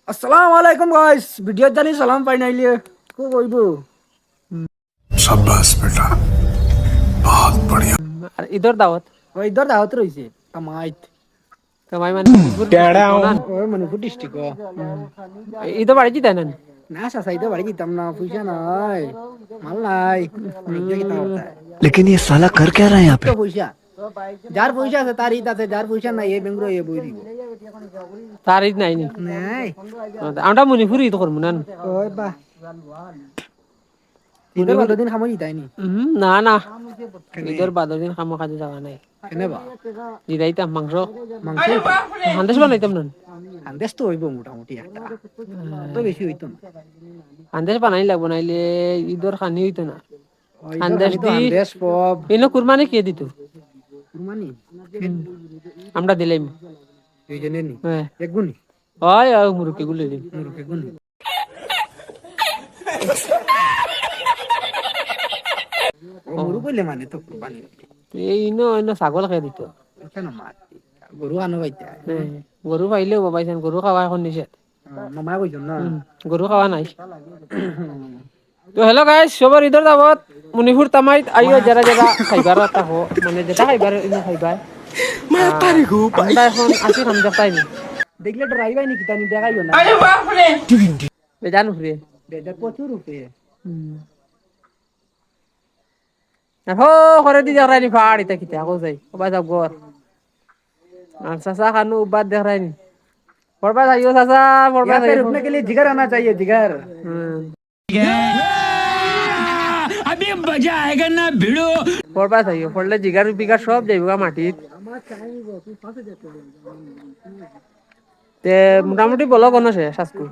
আসসালামু আলাইকুম guys video জানি সালাম পাই নাইলে কো কইবো शाबाश बेटा बहुत बढ़िया। আর ঈদর দাওয়াত ওই দর দাওয়াত রইছে কামাইত কামাই মানে মণিপুর ডিস্ট্রিক্ট না ওই মণিপুর ডিস্ট্রিক্ট ঈদর বাড়ি তাই না না সাসাইতে বাড়ি দিতাম না পয়সা নাই মাল নাই রইছে কি তাও लेकिन ये साला कर क्या रहा है यहाँ पे। তো পয়সা যার পয়সা আছে তার ঈদ আছে যার পয়সা নাই এই বেঙ্গলো এ বই দিব তার ঈদ নাই নি নাই আমরা মণিপুর ঈদ করবো না ওই বা ঈদের বাদ দিন খামই তাই নি না না ঈদের বাদর দিন খামো কাজে যাওয়া নাই কেনে বা জিরাইতাম মাংস মাংস হান্দেশ বানাইতাম না আন্দেশ তো হইব মোটামুটি একটা তো বেশি হইতো না হান্দেশ বানাই লাগবো নাইলে ঈদর খানি হইতো না ওই আন্দেশ তো দি আন্দেশ পব এনে কুরবানি কে দিত কুরবানি আমরা দিলাম এই জন্য নি হ্যাঁ এক গুনি ওই মুরুকি গুলো দিন মুরুকে গুনি ও মুরু কইলে মানে তো কুরবানি এই ইনো ছাগল খেয়ে দিত কেন মার গরু আনো বাইতে হ্যাঁ, গরু পাইলেও বাবাইছেন গরু খাওয়া এখন নিষেধ মামা কইছো না গরু খাওয়া নাই তো হ্যালো গাইস সবার ঈদের দাওয়াত মণিপুর তামাইত আইও যারা যারা খাইবার থাকো মানে যেটা খাইবার ইনো খাইবার আমরা এখন আসি খাম যাই নি দেখলে ডরাইবাই নাকি তানি দেখাইও না বেজান ঘুরে বেজার প্রচুর উপরে হো করে দি দেখাই নি ফাড় ইতা কিতা কো যাই কবা যাও গর আর সাসা খানু বাদ দেখাই নি পড়বা যাইও সাসা পড়বা यहाँ पे যাইও रुकने के लिए जिगर आना चाहिए जिगर পড়বা যাইও পড়লে জিগার বিগার সব যাইবা মাটিত তে মোটামুটি বলো কোন শেষ আজকে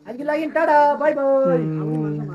आज की लाइन टाटा बाय बाय